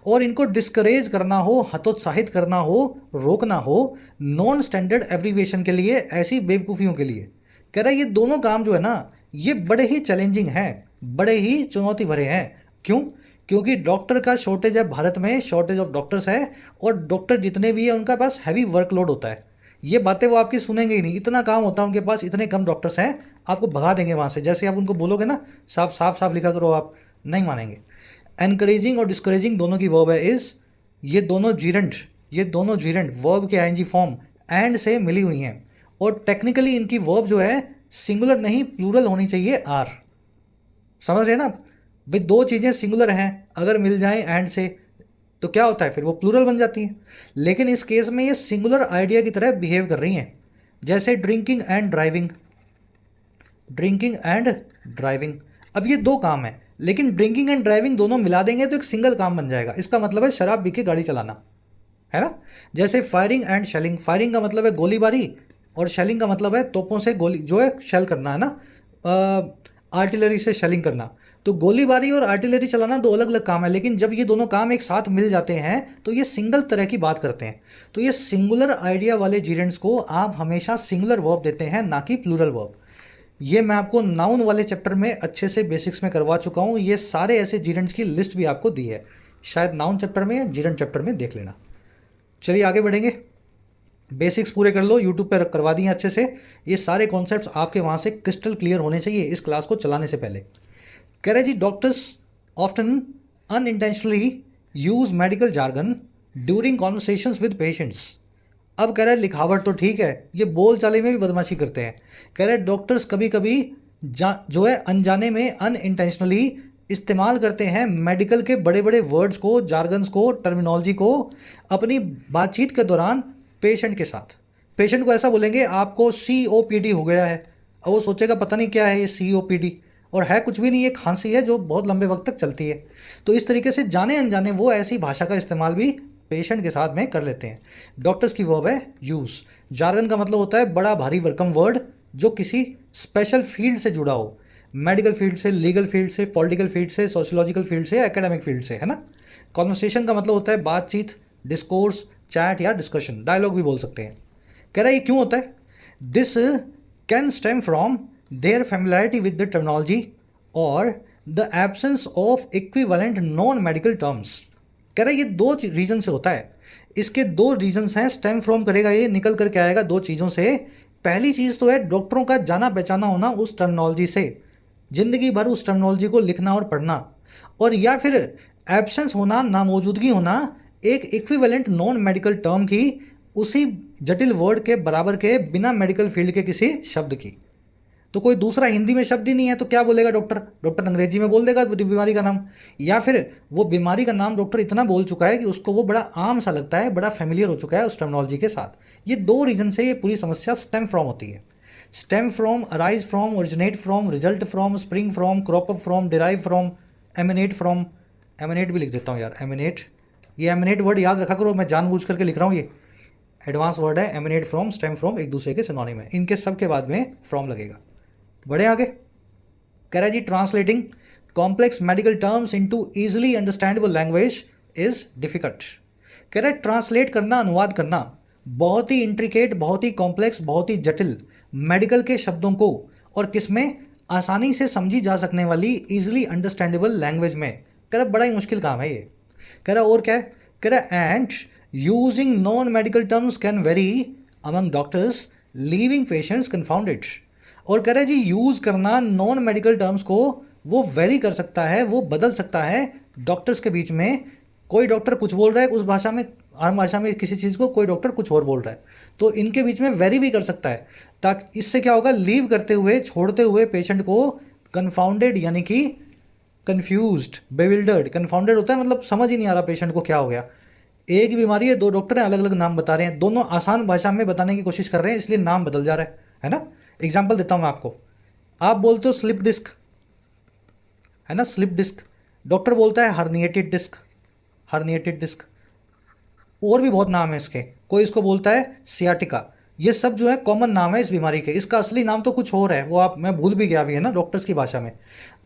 Speaker 1: और इनको डिस्करेज करना हो, हतोत्साहित करना हो, रोकना हो नॉन स्टैंडर्ड एब्रीविएशन के लिए, ऐसी बेवकूफ़ियों के लिए। कह रहा है ये दोनों काम जो है ना ये बड़े ही चैलेंजिंग हैं, बड़े ही चुनौती भरे हैं। क्यों? क्योंकि डॉक्टर का शॉर्टेज है, भारत में शॉर्टेज ऑफ डॉक्टर्स है, और डॉक्टर जितने भी हैं उनका पास हैवी वर्कलोड होता है। ये बातें वो आपकी सुनेंगे ही नहीं, इतना काम होता है उनके पास, इतने कम डॉक्टर्स हैं, आपको भगा देंगे वहाँ से। जैसे आप उनको बोलोगे ना साफ साफ साफ लिखा करो, आप नहीं मानेंगे। एनकरेजिंग और डिस्करेजिंग दोनों की वर्ब है इज़, ये दोनों जीरेंट वर्ब के ING फॉर्म एंड से मिली हुई हैं, और टेक्निकली इनकी वर्ब जो है सिंगुलर नहीं प्लूरल होनी चाहिए, आर। समझ रहे हैं ना आप? भाई दो चीज़ें सिंगुलर हैं अगर मिल जाएं एंड से तो क्या होता है, फिर वो प्लूरल बन जाती हैं। लेकिन इस केस में ये सिंगुलर आइडिया की तरह बिहेव कर रही हैं, जैसे drinking and driving, drinking and driving. अब ये दो काम हैं, लेकिन ड्रिंकिंग एंड ड्राइविंग दोनों मिला देंगे तो एक सिंगल काम बन जाएगा। इसका मतलब है शराब पी के गाड़ी चलाना, है ना। जैसे फायरिंग एंड शेलिंग, फायरिंग का मतलब है गोलीबारी और शेलिंग का मतलब है तोपों से गोली जो है शेल करना, है ना, आर्टिलरी से शेलिंग करना। तो गोलीबारी और आर्टिलरी चलाना दो अलग अलग काम है, लेकिन जब ये दोनों काम एक साथ मिल जाते हैं तो ये सिंगल तरह की बात करते हैं। तो ये सिंगुलर आइडिया वाले जीरेंड्स को आप हमेशा सिंगुलर वर्ब देते हैं, ना कि प्लूरल वर्ब। ये मैं आपको नाउन वाले चैप्टर में अच्छे से बेसिक्स में करवा चुका हूँ। ये सारे ऐसे जीरेंड्स की लिस्ट भी आपको दी है, शायद नाउन चैप्टर में या जीरेंड चैप्टर में देख लेना। चलिए आगे बढ़ेंगे, बेसिक्स पूरे कर लो, यूट्यूब पर करवा दिए अच्छे से। ये सारे कॉन्सेप्ट्स आपके वहाँ से क्रिस्टल क्लियर होने चाहिए इस क्लास को चलाने से पहले। कह रहे जी, doctors often unintentionally use medical jargon during conversations with patients. अब कह रहे हैं लिखावट तो ठीक है, ये बोल चाली में भी बदमाशी करते हैं। कह रहे डॉक्टर्स कभी कभी जो है अनजाने में अनइंटेंशनली इस्तेमाल करते हैं मेडिकल के बड़े बड़े वर्ड्स को, जार्गन्स को, टर्मिनोलॉजी को अपनी बातचीत के दौरान पेशेंट के साथ। पेशेंट को ऐसा बोलेंगे आपको COPD हो गया है, और वो सोचेगा पता नहीं क्या है ये COPD, और है कुछ भी नहीं, ये खांसी है जो बहुत लंबे वक्त तक चलती है। तो इस तरीके से जाने अनजाने वो ऐसी भाषा का इस्तेमाल भी पेशेंट के साथ में कर लेते हैं। डॉक्टर्स की वर्ब है यूज़। जार्गन का मतलब होता है बड़ा भारी भरकम वर्ड जो किसी स्पेशल फील्ड से जुड़ा हो, मेडिकल फील्ड से, लीगल फील्ड से, पॉलिटिकल फील्ड से, सोशियोलॉजिकल फील्ड से, एकेडमिक फील्ड से, है ना। कॉन्वर्सेशन का मतलब होता है बातचीत, डिस्कोर्स, चैट या डिस्कशन, डायलॉग भी बोल सकते हैं। कह रहा है ये क्यों होता है? This can stem from their familiarity with the terminology और the absence of equivalent non medical terms. कह रहा है ये दो रीजन से होता है। इसके दो रीजन्स हैं, स्टेम फ्रॉम करेगा ये, निकल करके आएगा दो चीज़ों से। पहली चीज़ तो है डॉक्टरों का जाना पहचाना होना उस टर्मिनोलॉजी से, ज़िंदगी भर उस टर्मिनोलॉजी को लिखना और पढ़ना, और या फिर एब्सेंस होना, नामौजूदगी होना एक इक्विवेलेंट नॉन मेडिकल टर्म की, उसी जटिल वर्ड के बराबर के बिना मेडिकल फील्ड के किसी शब्द की। तो कोई दूसरा हिंदी में शब्द ही नहीं है तो क्या बोलेगा डॉक्टर? डॉक्टर अंग्रेजी में बोल देगा बीमारी का नाम, या फिर वो बीमारी का नाम डॉक्टर इतना बोल चुका है कि उसको वो बड़ा आम सा लगता है, बड़ा फेमिलियर हो चुका है उस टर्मिनोलॉजी के साथ। ये दो रीजन से ये पूरी समस्या स्टेम फ्रॉम होती है। Stem from, arise from, originate from, result from, spring from, crop up from, derive from, emanate from. Eminent भी लिख देता हूँ यार, एमिनेट, ये एमिनेट वर्ड याद रखा करो, मैं जानबूझ करके लिख रहा हूँ, ये एडवांस वर्ड है। एमिनेट फ्रॉम, स्टेम फ्रॉम एक दूसरे के सिनोनिम है, इनके सब के बाद में फ्रॉम लगेगा। बढ़े आगे। कह रहा है जी, translating complex medical terms into easily understandable language is difficult. कह रहा है ट्रांसलेट करना, अनुवाद करना बहुत ही इंट्रिकेट, बहुत ही कॉम्प्लेक्स, बहुत ही जटिल मेडिकल के शब्दों को, और किसमें, आसानी से समझी जा सकने वाली इजीली अंडरस्टैंडेबल लैंग्वेज में। कह रहा बड़ा ही मुश्किल काम है ये। कह रहा और क्या है? कह रहा and using non medical terms can vary among doctors leaving patients confounded. और कह रहे जी यूज़ करना नॉन मेडिकल टर्म्स को वो वेरी कर सकता है, वो बदल सकता है डॉक्टर्स के बीच में। कोई डॉक्टर कुछ बोल रहा है उस भाषा में, आम भाषा में किसी चीज़ को, कोई डॉक्टर कुछ और बोल रहा है, तो इनके बीच में वेरी भी कर सकता है। ताकि इससे क्या होगा, लीव करते हुए, छोड़ते हुए पेशेंट को कंफाउंडेड यानी कि कन्फ्यूज्ड, बेविल्डर्ड। कंफाउंडेड होता है मतलब समझ ही नहीं आ रहा पेशेंट को क्या हो गया। एक ही बीमारी है, दो डॉक्टर हैं, अलग अलग नाम बता रहे हैं, दोनों आसान भाषा में बताने की कोशिश कर रहे हैं, इसलिए नाम बदल जा रहा है ना। एग्जाम्पल देता हूँ मैं आपको। आप बोलते हो स्लिप डिस्क, है ना, स्लिप डिस्क। डॉक्टर बोलता है हर्निएटेड डिस्क, हर्निएटेड डिस्क। और भी बहुत नाम है इसके, कोई इसको बोलता है सियाटिका। ये सब जो है कॉमन नाम है इस बीमारी के, इसका असली नाम तो कुछ और है, वो आप, मैं भूल भी गया भी, है ना, डॉक्टर्स की भाषा में।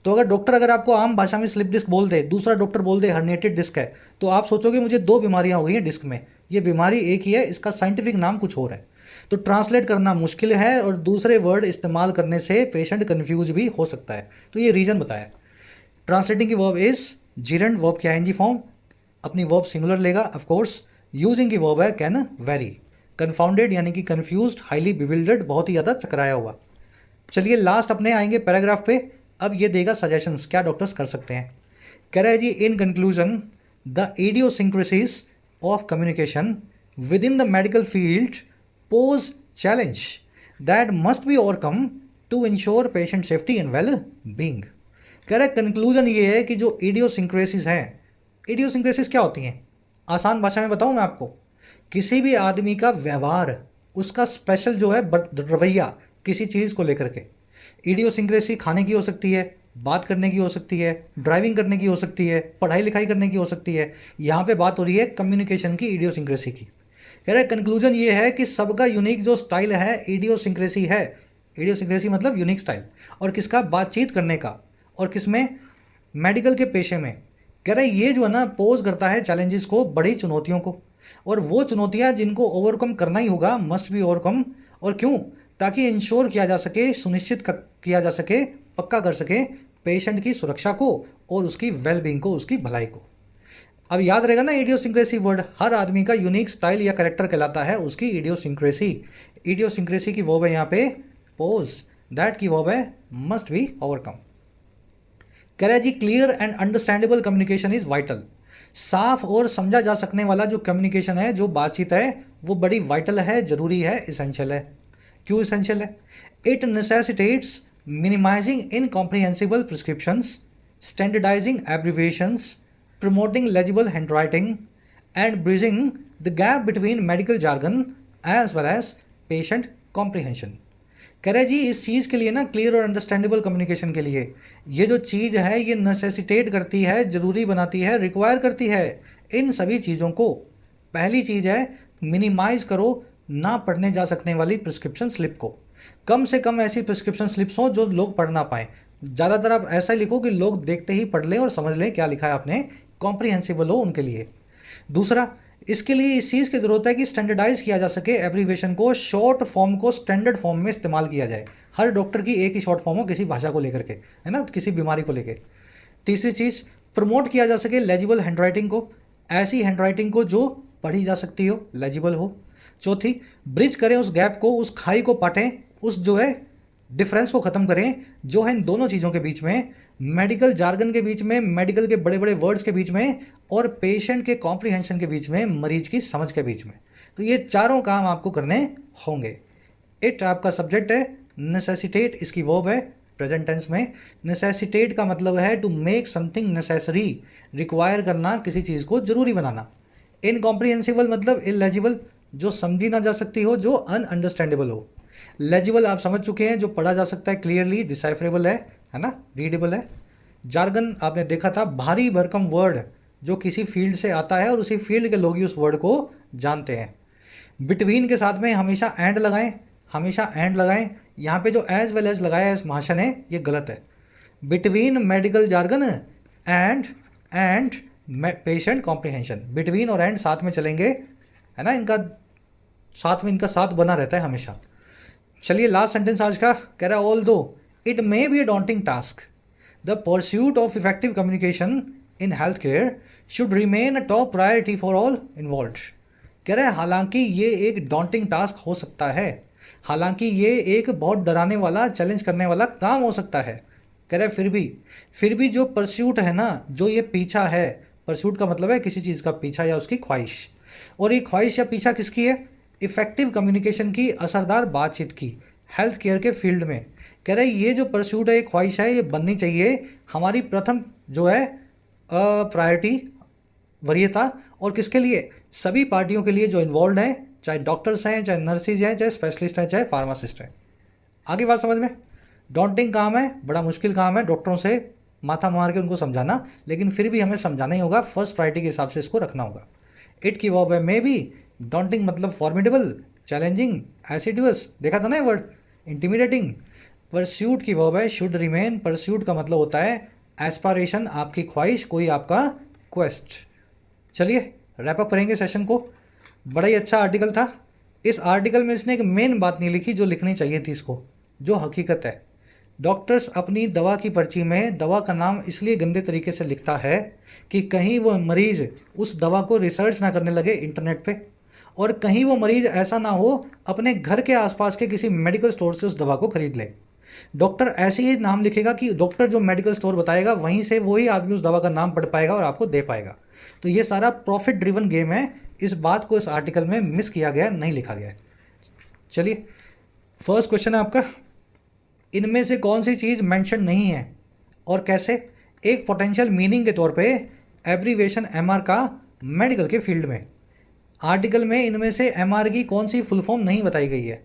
Speaker 1: तो अगर डॉक्टर अगर आपको आम भाषा में स्लिप डिस्क बोल दे, दूसरा डॉक्टर बोल दे हर्निएटेड डिस्क है, तो आप सोचोगे मुझे दो बीमारियां हो गई हैं डिस्क में। ये बीमारी एक ही है, इसका साइंटिफिक नाम कुछ और है। तो ट्रांसलेट करना मुश्किल है, और दूसरे वर्ड इस्तेमाल करने से पेशेंट कन्फ्यूज भी हो सकता है। तो ये रीज़न बताया। ट्रांसलेटिंग की वर्ब इज जीरेंड, वर्ब की आईएनजी फॉर्म, अपनी वर्ब सिंगुलर लेगा ऑफकोर्स। यूजिंग की वर्ब है कैन वेरी। कन्फाउंडेड यानी कि कन्फ्यूज्ड, हाईली बिविल्डर्ड, बहुत ही ज़्यादा चकराया हुआ। चलिए लास्ट अपने आएंगे पैराग्राफ पे। अब ये देगा सजेशंस, क्या डॉक्टर्स कर सकते हैं। कह रहा है जी, in conclusion the idiosyncrasies of communication within the medical field pose challenge that must be overcome to ensure patient safety and well being. कह रहा है कंक्लूजन ये है कि जो इडियोसिंक्रेसीज हैं, इडियोसिंक्रेसीज क्या होती हैं, आसान भाषा में बताऊं मैं आपको, किसी भी आदमी का व्यवहार, उसका स्पेशल जो है रवैया किसी चीज़ को लेकर के। इडियोसिंक्रेसी खाने की हो सकती है, बात करने की हो सकती है, ड्राइविंग करने की हो सकती है, पढ़ाई लिखाई करने की हो सकती है। यहाँ पे बात हो रही है कम्युनिकेशन की इडियोसिंक्रेसी की। कह रहे कंक्लूजन ये है कि सबका यूनिक जो स्टाइल है इडियोसिंक्रेसी है। इडियोसिंक्रेसी मतलब यूनिक स्टाइल। और किसका? बातचीत करने का। और किसमें? मेडिकल के पेशे में। कह रहे ये जो है ना पोज करता है चैलेंजेस को, बड़ी चुनौतियों को, और वो चुनौतियां जिनको ओवरकम करना ही होगा, मस्ट बी ओवरकम। और क्यों? ताकि इंश्योर किया जा सके, सुनिश्चित किया जा सके, पक्का कर सके पेशेंट की सुरक्षा को और उसकी वेलबींग को, उसकी भलाई को। अब याद रहेगा ना इडियोसिंक्रेसी वर्ड, हर आदमी का यूनिक स्टाइल या कैरेक्टर कहलाता है उसकी इडियोसिंक्रेसी। इडियोसिंक्रेसी की वर्ब है यहाँ पे पोज, दैट की वर्ब है मस्ट बी ओवरकम। कह रहा है जी clear and understandable communication is vital. साफ और समझा जा सकने वाला जो कम्युनिकेशन है, जो बातचीत है, वो बड़ी वाइटल है, जरूरी है, इसेंशियल है। क्यों इसेंशियल है? It necessitates minimizing incomprehensible prescriptions, standardizing abbreviations, promoting legible handwriting, and bridging the gap between medical jargon as well as patient comprehension। कह रहे जी इस चीज़ के लिए ना, क्लियर और अंडरस्टैंडेबल कम्युनिकेशन के लिए, ये जो चीज़ है ये नेसेसिटेट करती है, ज़रूरी बनाती है, रिक्वायर करती है इन सभी चीज़ों को। पहली चीज़ है मिनिमाइज करो ना पढ़ने जा सकने वाली प्रिस्क्रिप्शन स्लिप को। कम से कम ऐसी प्रिस्क्रिप्शन स्लिप्स हों जो लोग पढ़ ना पाएँ। ज़्यादातर आप ऐसा लिखो कि लोग देखते ही पढ़ लें और समझ लें क्या लिखा है आपने, कॉम्प्रिहेंसिबल हो उनके लिए। दूसरा, इसके लिए इस चीज़ की ज़रूरत है कि स्टैंडर्डाइज किया जा सके एब्रीवेशन को, शॉर्ट फॉर्म को स्टैंडर्ड फॉर्म में इस्तेमाल किया जाए। हर डॉक्टर की एक ही शॉर्ट फॉर्म हो किसी भाषा को लेकर के, है ना, किसी बीमारी को लेकर। तीसरी चीज़, प्रमोट किया जा सके लेजिबल हैंडराइटिंग को, ऐसी हैंडराइटिंग को जो पढ़ी जा सकती हो, लेजिबल हो। चौथी, ब्रिज करें उस गैप को, उस खाई को पाटें, उस जो है डिफरेंस को ख़त्म करें जो है इन दोनों चीज़ों के बीच में, मेडिकल जार्गन के बीच में, मेडिकल के बड़े बड़े वर्ड्स के बीच में, और पेशेंट के कॉम्प्रिहेंशन के बीच में, मरीज की समझ के बीच में। तो ये चारों काम आपको करने होंगे। इट आपका सब्जेक्ट है, नेसेसिटेट इसकी वर्ब है प्रेजेंट टेंस में। नेसेसिटेट का मतलब है to make something necessary, require करना, किसी चीज़ को ज़रूरी बनाना। इनकॉम्प्रिहेंसिबल मतलब इलेजिबल, जो समझी ना जा सकती हो, जो अनअंडरस्टैंडेबल हो। लेजिबल आप समझ चुके हैं, जो पढ़ा जा सकता है, क्लियरली डिसाइफरेबल है ना, रीडेबल है। जार्गन आपने देखा था, भारी भरकम वर्ड जो किसी फील्ड से आता है और उसी फील्ड के लोग ही उस वर्ड को जानते हैं। बिटवीन के साथ में हमेशा एंड लगाएं, हमेशा एंड लगाएं। यहाँ पे जो एज वेल एज लगाया है इस भाषा ने, ये गलत है। Between medical jargon and patient comprehension, between और एंड साथ में चलेंगे, है ना, इनका साथ में इनका साथ बना रहता है हमेशा। चलिए लास्ट सेंटेंस आज का, कह रहा है ऑल दो it may be a daunting task, the pursuit of effective communication in health care should remain a top priority for all involved. कह रहा है हालांकि ये एक डॉन्टिंग टास्क हो सकता है, हालांकि ये एक बहुत डराने वाला, चैलेंज करने वाला काम हो सकता है। कह रहा है फिर भी जो परस्यूट है ना, जो ये पीछा है, परस्यूट का मतलब है किसी चीज़ का पीछा या उसकी ख्वाहिश, और ये ख्वाहिश या पीछा किसकी है? इफ़ेक्टिव कम्युनिकेशन की, असरदार बातचीत की, हेल्थ केयर के फील्ड में। कह रहे ये जो परस्यूट है, ये ख्वाहिश है, ये बननी चाहिए हमारी प्रथम जो है प्रायोरिटी, वरीयता। और किसके लिए? सभी पार्टियों के लिए जो इन्वॉल्व हैं, चाहे डॉक्टर्स हैं, चाहे नर्सिज हैं, चाहे स्पेशलिस्ट हैं, चाहे फार्मासिस्ट हैं। आगे बात समझ में? डॉन्टिंग काम है, बड़ा मुश्किल काम है डॉक्टरों से माथा मार के उनको समझाना, लेकिन फिर भी हमें समझाना ही होगा, फर्स्ट प्रायोरिटी के हिसाब से इसको रखना होगा। इट की वर्ब है मे बी, डॉन्टिंग मतलब फॉर्मिडेबल, चैलेंजिंग, एसिडुअस, देखा था ना ये वर्ड, इंटिमिडेटिंग। परस्यूट की वर्ब है शुड रिमेन, परस्यूट का मतलब होता है एस्पायरेशन, आपकी ख्वाहिश, कोई आपका क्वेस्ट। चलिए रैप अप करेंगे सेशन को। बड़ा ही अच्छा आर्टिकल था। इस आर्टिकल में इसने एक मेन बात नहीं लिखी जो लिखनी चाहिए थी इसको, जो हकीकत है। डॉक्टर्स अपनी दवा की पर्ची में दवा का नाम इसलिए गंदे तरीके से लिखता है कि कहीं वो मरीज़ उस दवा को रिसर्च ना करने लगे इंटरनेट पे, और कहीं वो मरीज़ ऐसा ना हो अपने घर के आसपास के किसी मेडिकल स्टोर से उस दवा को खरीद ले। डॉक्टर ऐसे ही नाम लिखेगा कि डॉक्टर जो मेडिकल स्टोर बताएगा वहीं से वही आदमी उस दवा का नाम पढ़ पाएगा और आपको दे पाएगा। तो ये सारा प्रॉफिट ड्रिवन गेम है। इस बात को इस आर्टिकल में मिस किया गया, नहीं लिखा गया है। चलिए फर्स्ट क्वेश्चन है आपका, इनमें से कौन सी चीज़ मेंशन नहीं है और कैसे? एक पोटेंशियल मीनिंग के तौर पे एब्रीवेशन एमआर का मेडिकल के फील्ड में। आर्टिकल में इनमें से एमआर की कौन सी फुल फॉर्म नहीं बताई गई है?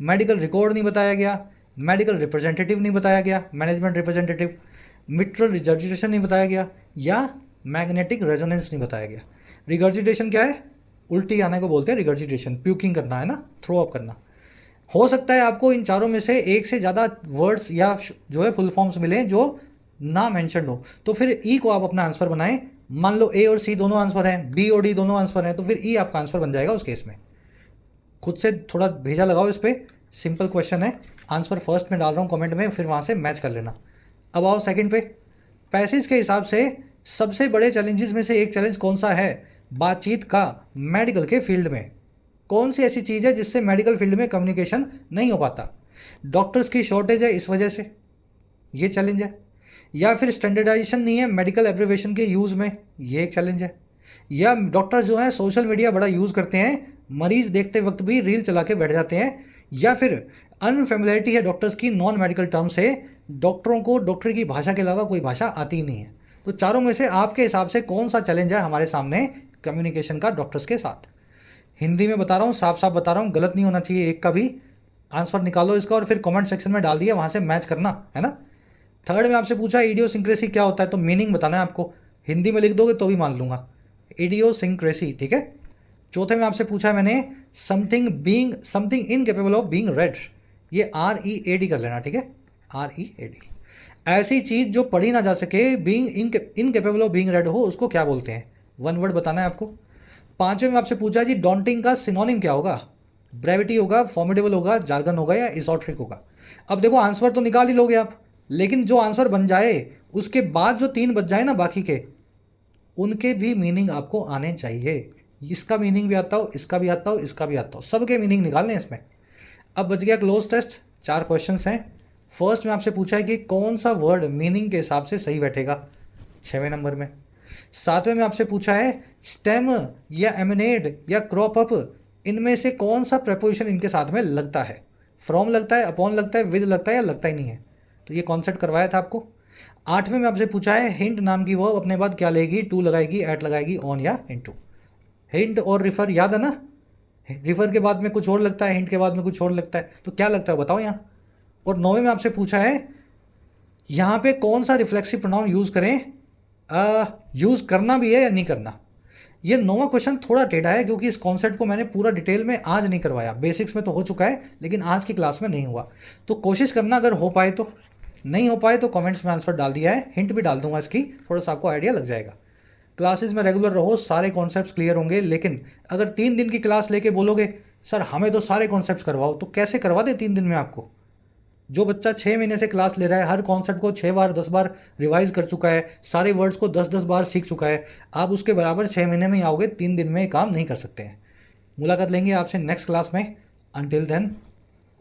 Speaker 1: मेडिकल रिकॉर्ड नहीं बताया गया, मेडिकल रिप्रेजेंटेटिव नहीं बताया गया, मैनेजमेंट रिप्रेजेंटेटिव, मिट्रल रिगर्जिटेशन नहीं बताया गया, या मैग्नेटिक रेजोनेंस नहीं बताया गया। रिगर्जिटेशन क्या है? उल्टी आने को बोलते हैं रिगर्जिटेशन, प्यूकिंग करना है ना, थ्रो अप करना। हो सकता है आपको इन चारों में से एक से ज़्यादा वर्ड्स या जो है फुल फॉर्म्स मिले जो ना मेंशन हो, तो फिर ई को आप अपना आंसर बनाएं। मान लो ए और सी दोनों आंसर हैं, बी और डी दोनों आंसर हैं, तो फिर ई आपका आंसर बन जाएगा उस केस में। खुद से थोड़ा भेजा लगाओ इस पर, सिंपल क्वेश्चन है। आंसर फर्स्ट में डाल रहा हूँ कमेंट में, फिर वहाँ से मैच कर लेना। अब आओ सेकंड पे। पैसेज के हिसाब से सबसे बड़े चैलेंजेस में से एक चैलेंज कौन सा है? बातचीत का मेडिकल के फील्ड में। कौन सी ऐसी चीज़ है जिससे मेडिकल फील्ड में कम्युनिकेशन नहीं हो पाता? डॉक्टर्स की शॉर्टेज है इस वजह से, ये चैलेंज है। या फिर स्टैंडर्डाइजेशन नहीं है मेडिकल एब्रिवेशन के यूज़ में, ये एक चैलेंज है। या डॉक्टर जो है सोशल मीडिया बड़ा यूज़ करते हैं, मरीज देखते वक्त भी रील चला के बैठ जाते हैं। या फिर अनफेमिलियरिटी है डॉक्टर्स की नॉन मेडिकल टर्म से, डॉक्टरों को डॉक्टर की भाषा के अलावा कोई भाषा आती ही नहीं है। तो चारों में से आपके हिसाब से कौन सा चैलेंज है हमारे सामने कम्युनिकेशन का डॉक्टर्स के साथ? हिंदी में बता रहा हूँ, साफ साफ बता रहा हूँ, गलत नहीं होना चाहिए एक का भी। आंसर निकालो इसका और फिर कमेंट सेक्शन में डाल दिया, वहाँ से मैच करना है ना। थर्ड में आपसे पूछा इडियोसिंक्रेसी क्या होता है, तो मीनिंग बताना है आपको। हिंदी में लिख दोगे तो भी मान लूँगा, इडियोसिंक्रेसी, ठीक है। चौथे में आपसे पूछा है मैंने something incapable of being red, ये READ कर लेना, ठीक है, READ। ऐसी चीज़ जो पढ़ी ना जा सके, being incapable of being red हो, उसको क्या बोलते हैं? वन वर्ड बताना है आपको। पांचवें में आपसे पूछा जी डॉन्टिंग का सिनोनिम क्या होगा? ब्रेविटी होगा, फॉर्मिडेबल होगा, जार्गन होगा, या इजोट्रिक होगा? अब देखो आंसर तो निकाल ही लोगे आप, लेकिन जो आंसर बन जाए उसके बाद जो 3 बच जाए ना बाकी के, उनके भी मीनिंग आपको आने चाहिए। इसका मीनिंग भी आता हो, इसका भी आता हो, इसका भी आता हो, सबके मीनिंग निकालने इसमें। अब बच गया क्लोज टेस्ट, 4 क्वेश्चंस हैं। फर्स्ट में आपसे पूछा है कि कौन सा वर्ड मीनिंग के हिसाब से सही बैठेगा 6वें नंबर में। 7वें में आपसे पूछा है स्टेम या एमिनेट या क्रॉप अप, इनमें से कौन सा प्रपोजिशन इनके साथ में लगता है? फ्रॉम लगता है, अपॉन लगता है, विद लगता है, या लगता ही नहीं है? तो ये कॉन्सेप्ट करवाया था आपको। 8वें में आपसे पूछा है हिंट नाम की वर्ब अपने बाद क्या लेगी? टू लगाएगी, एट लगाएगी, ऑन या इनटू। हिंट और रिफर याद है ना, रिफर के बाद में कुछ और लगता है, हिंट के बाद में कुछ और लगता है, तो क्या लगता है बताओ यहाँ। और 9वें में आपसे पूछा है यहाँ पे कौन सा रिफ्लेक्सिव प्रोनाउन यूज़ करें, यूज़ करना भी है या नहीं करना। ये 9वां क्वेश्चन थोड़ा टेढ़ा है क्योंकि इस कॉन्सेप्ट को मैंने पूरा डिटेल में आज नहीं करवाया, बेसिक्स में तो हो चुका है लेकिन आज की क्लास में नहीं हुआ। तो कोशिश करना अगर हो पाए तो, नहीं हो पाए तो कमेंट्स में आंसर डाल दिया है, हिंट भी डाल दूंगा इसकी, थोड़ा सा आपको आइडिया लग जाएगा। क्लासेस में रेगुलर रहो, सारे कॉन्सेप्ट्स क्लियर होंगे। लेकिन अगर 3 दिन की क्लास लेके बोलोगे सर हमें तो सारे कॉन्सेप्ट्स करवाओ, तो कैसे करवा दे 3 दिन में आपको? जो बच्चा 6 महीने से क्लास ले रहा है, हर कॉन्सेप्ट को 6 बार 10 बार रिवाइज कर चुका है, सारे वर्ड्स को 10-10 बार सीख चुका है, आप उसके बराबर 6 महीने में ही आओगे, 3 दिन में ये काम नहीं कर सकते हैं। मुलाकात लेंगे आपसे नेक्स्ट क्लास में। अंटिल देन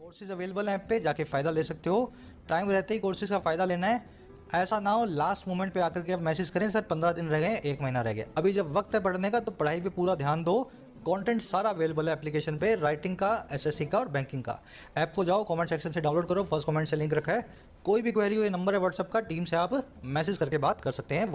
Speaker 1: कोर्सेज अवेलेबल हैं ऐप पे, जाके फ़ायदा ले सकते हो। टाइम रहते ही कोर्सेज का फ़ायदा लेना है, ऐसा ना हो लास्ट मोमेंट पे आकर के आप मैसेज करें सर 15 दिन रह गए, 1 महीना रह गया। अभी जब वक्त है पढ़ने का तो पढ़ाई पे पूरा ध्यान दो। कंटेंट सारा अवेलेबल है एप्लीकेशन पे, राइटिंग का, SSC का और बैंकिंग का। ऐप को जाओ कमेंट सेक्शन से डाउनलोड करो, फर्स्ट कमेंट से लिंक रखा है। कोई भी क्वेरी हो, ये नंबर है व्हाट्सएप का, टीम से आप मैसेज करके बात कर सकते हैं।